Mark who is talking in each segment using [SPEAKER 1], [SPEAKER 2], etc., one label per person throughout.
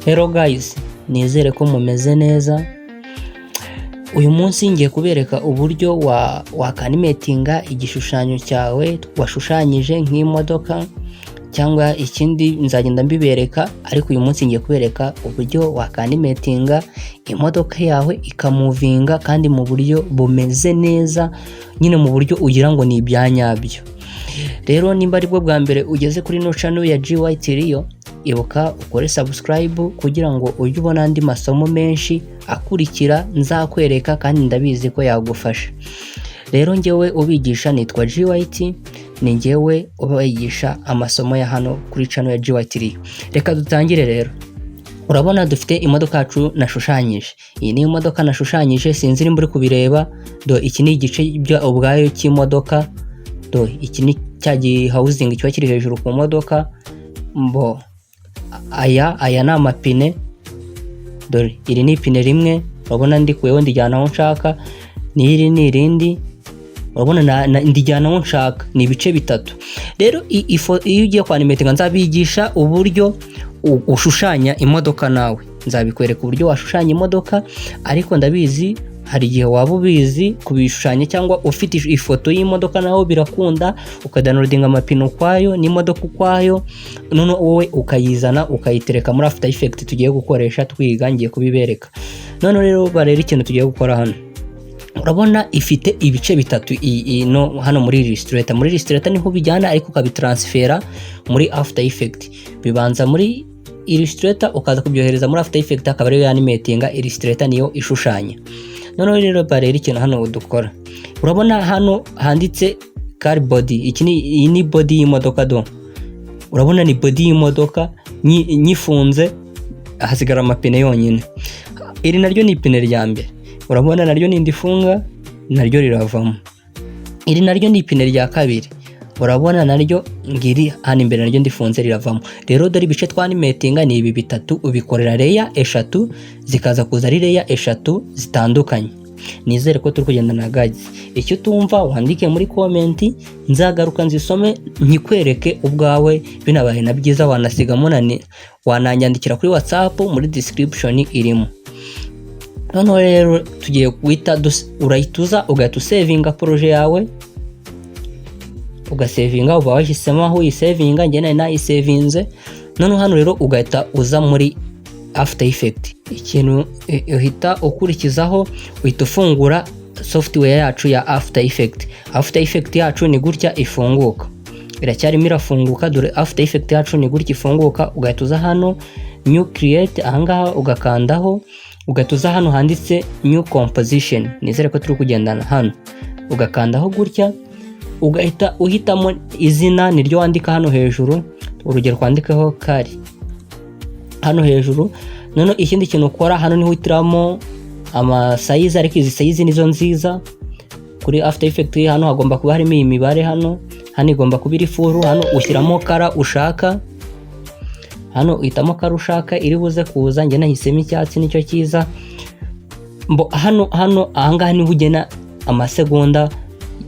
[SPEAKER 1] Hello guys, nizere ko mumeze neza. Uyu munsi ngiye kubereka uburyo wakanimetinga igishushanyo cyawe washushanyije nk'imodoka cyangwa ikindi nzagenda mbibereka, ariko uyu munsi ngiye kubereka uburyo wakanimetinga imodoka yawe ikamuvinga kandi mu buryo bumeze neza, nyine mu buryo ugira ngo ni ibyanyabyo. Rero nimba ari bwo bwa mbere ugeze kuri no channel ya GYT, ibuka ukore subscribe kugira ngo ujye ubona andi masomo menshi akurikira nzakwereka kandi ndabizi ko yagufasha. Rero ngewe ubigisha nitwa GYT, ni ngewe ubigisha amasomo ya hano kuri channel ya GYT. Reka dutangire rero. Urabona dufite imodoka yacu nashushanyije. Iyi ni imodoka nashushanyije, sinzi nimba uri kubireba. Iki ni igice ubwayo cy'imodoka. Iki ni cya housing kiba kiri hejuru ku modoka. Aya ni amapine. Dore iri ni ipine rimwe, urabona ndikuyeho ndijyana aho nshaka. N'iri ni irindi, urabona ndijyana aho nshaka. Ni ibice bitatu. Rero iyo ugiye kwanimetinga nzabigisha uburyo ushushanya imodoka nawe. Nzabikwereka uburyo washushanya imodoka, ariko ndabizi hari igihe waba ubizi kubishushanya cyangwa ufite ifoto y'imodoka naho birakunda ukadownloadinga amapine ukwayo n'imodoka ukwayo, none wowe ukayizana ukayitereka muri After Effects tugiye gukoresha twiga, ngiye kubibereka. None rero barera ikintu tugiye gukora hano. Urabona ifite ibice bitatu hano muri Illustrator. Muri Illustrator niho bijyana, ariko ukabitransfera muri After Effects. Bibanza muri Illustrator ukaza kubyohereza muri After Effects, akaba ariyo animatinga. Illustrator niyo ishushanya. None rero barera ikintu hano udukora. Urabona hano handitse car body. Iyi ni body y'imodoka do. Urabona ni body y'imodoka nyifunze, hasigara amapine yonyine. Iri naryo ni ipine rya mbere. Urabona naryo ni ndifunga, naryo riravamo. Iri naryo ni ipine rya kabiri. Urabona naryo ngiri hano imbere naryo ndifunze riravamo. Rero dore ibice twanimetinga ni ibi bitatu, ubikorera layer eshatu zikaza kuza ari layer eshatu zitandukanye. Nizere ko turi kugendana guys. Icyo tumva wandike muri comment, nzagaruka nzisome nkikwereke ubwawe. Binabaye na byiza wanasigamo wananyandikira kuri WhatsApp, muri description irimo. None rero tugiye guhita urayituza ugahita usavinga project yawe. Ugasavinga uba wahisemo aho uyisavinga, njye nari nayisavinze. None hano rero ugahita uza muri After Effects. Ikintu uhita ukurikizaho, uhita ufungura software yacu ya After Effects. After Effects yacu ni gutya ifunguka. Iracyarimo irafunguka. Dore After Effects yacu ni gutya ifunguka. Ugahita uza hano new create, ahangaha ugakandaho. Ugahita uza hano handitse new composition. Nizere ko turi kugendana hano. Ugakandaho gutya. Ugahita uhitamo izina niryo wandika hano hejuru. Urugero kwandikaho kari hano hejuru. None ikindi kintu ukora hano ni uhitiramo size, ariko izi size nizo nziza. Kuri After Effects hano hagomba kuba harimo imibare hano igomba kuba iri full. Hano ushyiramo kara ushaka. Hano uhitamo kara ushaka iri buze kuza, njye nahisemo icyatsi nicyo cyiza. Hano ahangaha niho ugena amasegonda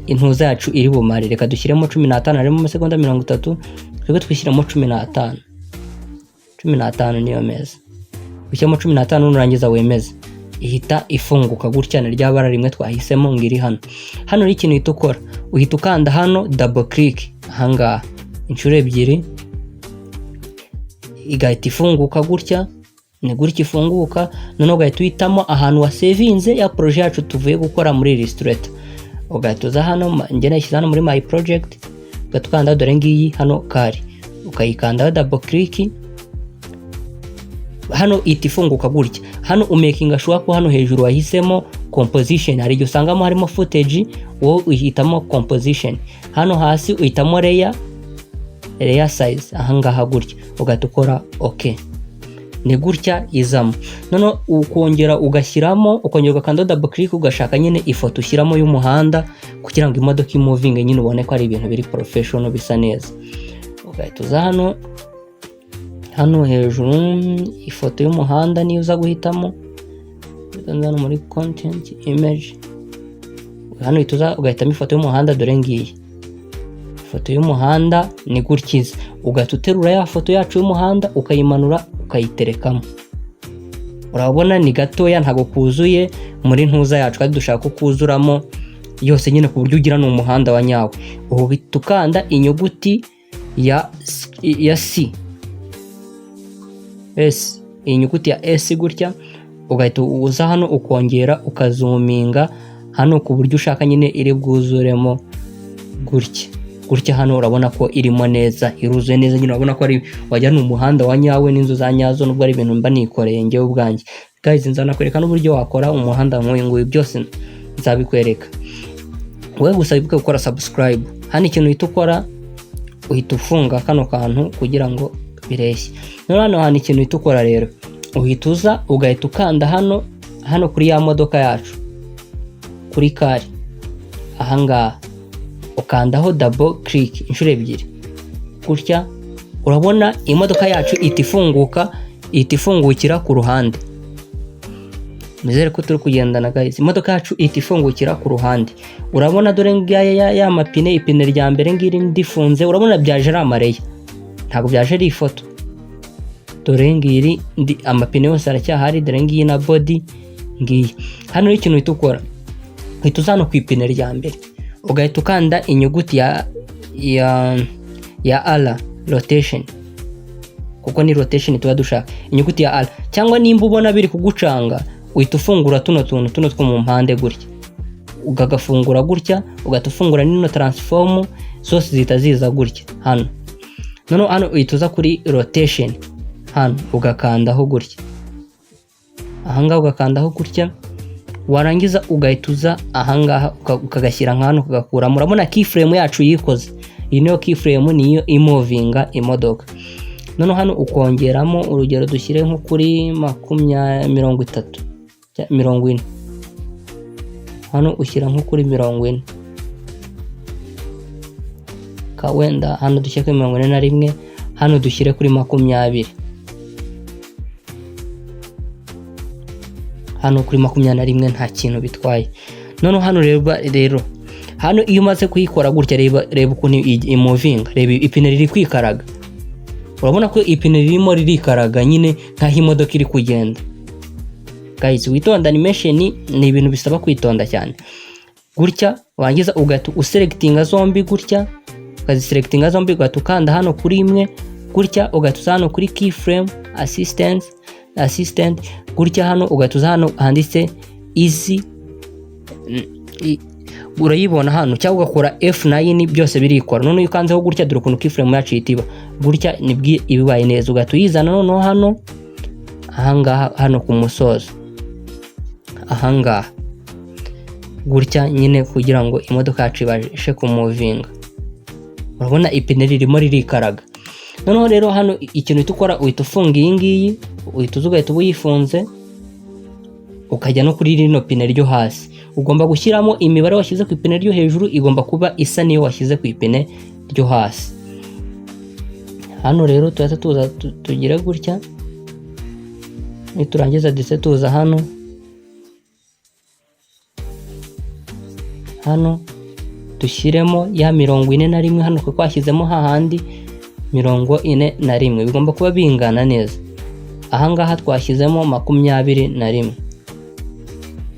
[SPEAKER 1] intuza yacu iri bumare. Reka dushyiremo 15, harimo amasegonda 30. Twebwe twishyiramo 15. 15 niyo meza. Ushyiramo 15 nurangiza wemeze. Ihita ifunguka gutya na ryabara rimwe twahisemo ngiri hano. Hano ari ikintu uhita ukora. Uhita ukanda hano double click ahangaha inshuro ebyiri. Igahita ifunguka gutya. Ni gutya ifunguka. None ugahita uhitamo ahantu wasavinze ya project yacu tuvuye gukora muri Illustrator. Ugahita uza hano, njye nashyize hano muri my project. Ugatukanda dore ngiyi hano kari. Ukayikanda double click. Hano itifunguka gutya. Hano umakinga sure ko hano hejuru wahisemo composition. Hari igihe usangamo harimo footage, wowe uhitamo composition. Hano hasi uhitamo layer size ahangaha gutya. Ugahita ukora okay. Ni gutya izamo. None ukongera ugashyiramo, ukongera ugakanda double click, ugashaka nyine ifoto ushyiramo y'umuhanda kugira ngo imodoka imuvinge nyine ubone ko ari ibintu biri professional bisa neza. Ugahita uza hano hejuru ifoto y'umuhanda niyo uza guhitamo. Hano muri content image hano ituza ugahitamo ifoto y'umuhanda. Dore ngiyi ifoto y'umuhanda ni gutyiza. Ugahita uterura ya foto yacu y'umuhanda ukayimanura ukayiterekamo. urabona ni gatoya ntago kuzuye muri ntuza yacu kandi dushaka kuzuramo yose nyine ku buryo ugira n'umuhanda wa nyawo. Ubu tukanda inyuguti ya C, S, inyuguti ya S gutya, ugahita uza hano ukongera ukazuminga hano ku buryo ushaka nyine iri bwuzuremo gutya hano urabona ko irimo neza, iruzuye neza nyine urabona ko ari wajya n'umuhanda wa nyawe n'inzu za nyazo, nubwo ari ibintu mba nikoreye njyewe ubwanjye. Guys, nzanakwereka n'uburyo wakora umuhanda nk'uyu nguyu, byose nzabikwereka. Wowe gusa wibuke gukora subscribe. Hano ikintu uhita ukora uhita ufunga kano kantu kugira ngo bireshye. Hano hano ikintu uhita ukora rero uhita uza ugahita ukanda hano kuri ya modoka yacu kuri kari ahangaha, ukandaho double click inshuro ebyiri gutya, urabona imodoka yacu ihita ifungukira ku ruhande. Nizere ko turi kugendana guys. Imodoka yacu ihita ifungukira ku ruhande, urabona dore ngaya ya mapine, ipine rya mbere ngiri ndifunze, urabona byaje ari amareya, ntabwo byaje ari ifoto. Dore ngiri amapine yose aracyahari, dore ngiyi na body ngiyi. Hano ikintu uhita ukora uhita uza hano ku ipine rya mbere ugahita ukanda inyuguti ya R, rotation, kuko ni rotation tuba dushaka, inyuguti ya R. Cyangwa nimba ubona biri kugucanga uhita ufungura tuno two mu mpande gutya, ugagafungura gutya, ugahita ufungura nino transform, zose zihita ziza gutya hano. Noneho hano uhita uza kuri rotation hano ugakandaho gutya, ahangaha ugakandaho gutya, warangiza ugahita uza ahangaha ukagashyira nk'ahantu ukagakuramo. Urabona keyframe yacu yikoze, iyi niyo keyframe, niyo imovinga imodoka. Noneho hano ukongeramo urugero dushyire nko kuri 40 hano ushyira nko kuri 40 kawenda, hano dushyire kuri 41, hano dushyire kuri 20, hano kuri 21 nta kintu bitwaye. Noneho hano rero hano iyo umaze kuyikora gutya, reba ukuntu imovinga, reba ipine riri kwikaraga, urabona ko ipine ririmo ririkaraga nyine nkaho imodoka iri kugenda. Guys, witonda, animation ni ibintu bisaba kwitonda cyane. Gutya wangiza ugahita uselectinga zombi gutya, ukaziselectinga zombi, ugahita ukanda hano kuri imwe gutya, ugahita uza hano kuri keyframe assistant gutya, hano ugahita uza hano handitse easy, urayibona hano, cyangwa ugakora F9, byose birikora. None ukanzeho gutya, dore ukuntu keyframe yacu itiba gutya, nibwi ibibaye neza. Ugahita uyizana noneho hano ahangaha, hano ku musozo ahangaha gutya nyine, kugira ngo imodoka yacu ibashe kumuvinga. Urabona ipine ririmo ririkaraga. Noneho rero hano ikintu ukora uhita ufunga iyi ngiyi, uhita ugahita uyifunze, ukajya no kuri rino pine ryo hasi. Ugomba gushyiramo imibare washyize ku ipine ryo hejuru, igomba kuba isa niyo washyize ku ipine ryo hasi. Hano rero tuhita tuza tugire gutya, niturangiza dise tuza hano dushyiremo ya 41 hano, kuko twashyizemo hahandi 41, bigomba kuba bingana neza. Ahangaha twashyizemo 21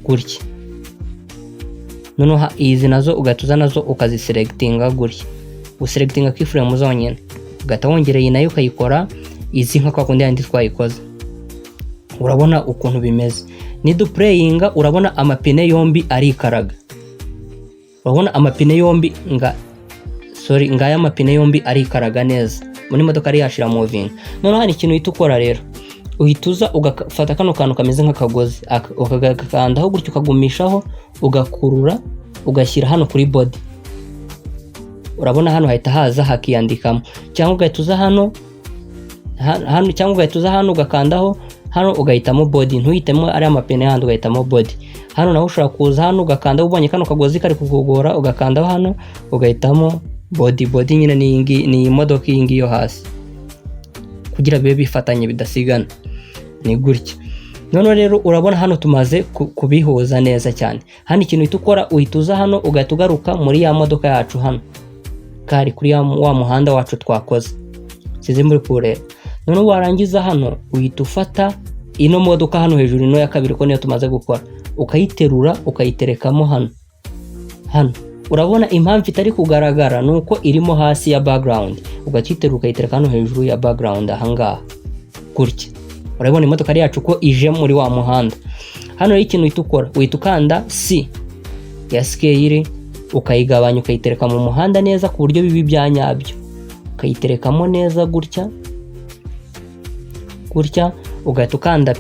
[SPEAKER 1] gutya. Noneho izi nazo ugatuza nazo ukaziselectinga gutya, uselectinga keyframe zonyine, ugahita wongera iyi nayo ukayikora izi nka kwa kundi yandi twayikoze. Urabona ukuntu bimeze. Niduplayinga urabona amapine yombi arikaraga, urabona amapine yombi ngaya amapine yombi arikaraga neza, muri modoka ari yashira moving. Noneho hari ikintu uhita ukora rero, uhita uza ugafata kano kantu kameze nk'akagozi, ukagakandaho gutyo, ukagumishaho, ugakurura, ugashyira hano kuri body. Urabona hano hahita haza hakiyandikamo, cyangwa ugahita uza hano cyangwa ugahita uza hano ugakandaho hano, ugahitamo body, ntuyitemo ari amapine handi, ugahitamo body. Hano naho ushobora kuza hano ugakanda, ubonye kano kagozi kari kugogora, ugakandaho hano ugahitamo body nyine ni imodoka iyi ngiyo hasi, kugira bibe bifatanye bidasigana, ni gutya. Noneho rero urabona hano tumaze kubihuza neza cyane. Hano ikintu uhita ukora, uhita uza hano ugahita ugaruka muri ya modoka yacu hano kari kuri wa muhanda wacu twakoze, size muri kureba. Noneho warangiza hano uhita ufata ino modoka hano hejuru, ino ya kabiri ko niyo tumaze gukora, ukayiterura ukayiterekamo hano. Urabona impamvu itari kugaragara nuko irimo hasi ya background, ugaciterura ukayitereka hano hejuru ya background ahangaha gutya. Urabona imodoka yacu ko ije muri wa muhanda. Hano ikintu itukora, uyitukanda C ya scale, ukayigabanya ukayitereka mu muhanda neza ku buryo bibi byanyabyo, ukayiterekamo neza gutya, ugahita ukanda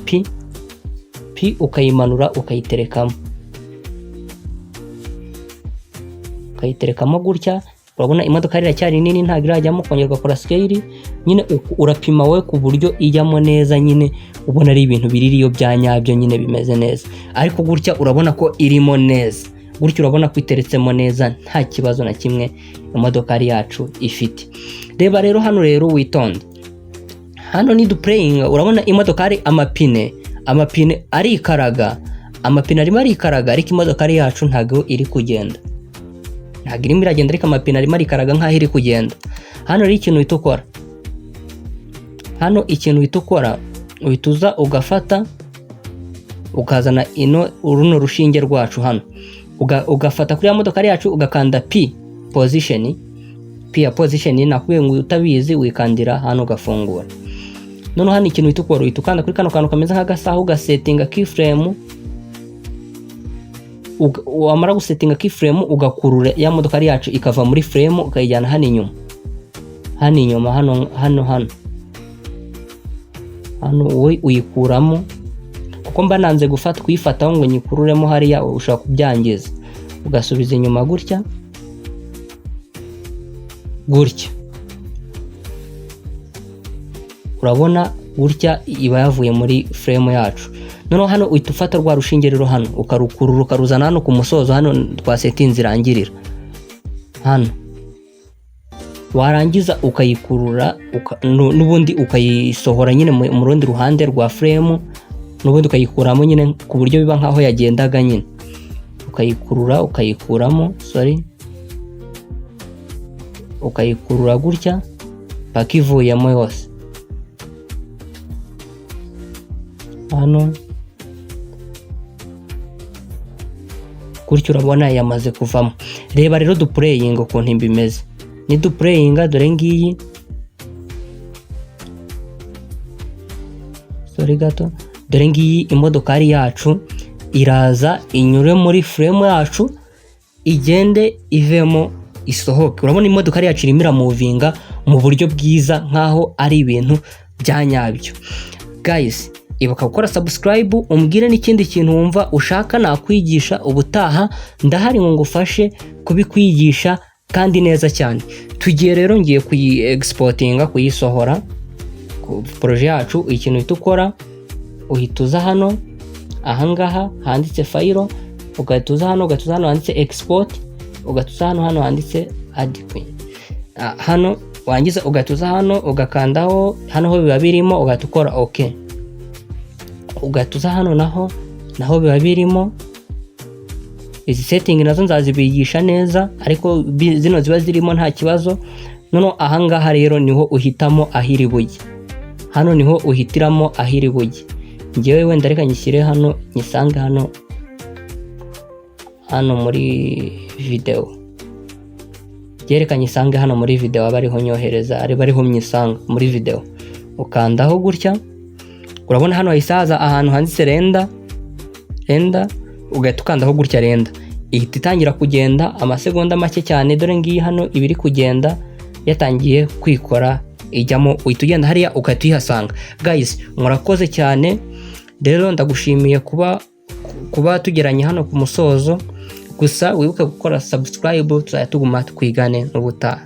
[SPEAKER 1] P ukayimanura ukayiterekamo gutya. Urabona imodoka iracyari nini, ntabwo irajyamo, kongera ugakora scale nyine, urapima we ku buryo ijyamo neza nyine, ubona ari ibintu biririyo byanyabyo nyine bimeze neza. Ariko gutya urabona ko irimo neza, gutya urabona ko iteretsemo neza, nta kibazo na kimwe imodoka yacu ifite. Reba rero hano rero witonde, hano ni duplaying. Urabona imodoka ari amapine arikaraga, arimo arikaraga, ariko imodoka yacu ntago iri kugenda, ntago irimo iragenda, ariko amapine arimo arikaraga nkaho iri kugenda. Hano rero ikintu uhita ukora, uhita ugafata ukazana runo rushinge rwacu hano, ugafata kuri ya modoka yacu ugakanda P ya position, nakubwiye ngo utabizi wikandira hano ugafungura. None hano ikintu uhita ukora, uhita ukanda kuri kano kantu kameze nk'agasaha, ugasettinga keyframe, wamara gusettinga keyframe ugakurura ya modoka yacu ikava muri frame ukayijyana hano inyuma, hano wowe uyikuramo, kuko mba nanze kuyifataho ngo nyikururemo hariya ushaka kubyangiza, ugasubiza inyuma gutya. Urabona gutya iba yavuye muri frame yacu. Noneho hano uhita ufata rwa rushinge rero hano ukarukurura ukaruzana hano ku musozo, hano twasetinze irangirira hano, warangiza ukayikurura n'ubundi ukayisohora nyine mu rundi ruhande rwa frame, n'ubundi ukayikuramo nyine ku buryo biba nkaho yagendaga nyine, ukayikurura ukayikuramo, ukayikurura gutya paka ivuyemo yose. Hano gutyo urabona yamaze kuvamo. Reba rero duplaying ukuntu bimeze, ni duplaying, dore ngiyi, dore ngiyi imodoka yacu iraza inyure muri frame yacu, igende ivemo isohoke. Urabona imodoka yacu irimo iramuvinga mu buryo bwiza nkaho ari ibintu byanyabyo. Guys, ibuka gukora subscribe, umbwire n'ikindi kintu wumva ushaka nakwigisha ubutaha, ndahari ngo ngufashe kubikwigisha kandi neza cyane. Tugiye rero ngiye kuyi-exportinga, kuyisohora ku projet yacu. Ikintu uhita ukora, uhita uza hano ahangaha handitse file, ugahita uza hano handitse export, ugahita uza hano handitse add queen. Hano wangiza ugahita uza hano ugakandaho hano ho biba birimo, ugahita ukora okay. Ugahita uza hano naho biba birimo. Izi setting nazo nzazibigisha neza, ariko zino ziba zirimo nta kibazo. Noneho ahangaha rero niho uhitamo ahiri bujye, hano niho uhitiramo ahiri bujye. Ngewe wenda reka nyishyire hano, nyisange hano muri video, reka nyisange hano muri video, abariho nyohereza, bariho myisanga muri video. Ukandaho gutya, urabona hano hisaza ahantu handitse renda, ugahita ukandaho gutya renda, ihita itangira kugenda amasegonda make cyane. Dore ngiyi hano ibiri kugenda yatangiye kwikora ijyamo, uhita ugenda hariya ugahita uyihasanga. Guys, murakoze cyane rero, ndagushimiye kuba tugeranye hano ku musozo. Gusa wibuke gukora subscribe, tuzajya tuguma twigane n'ubutaha.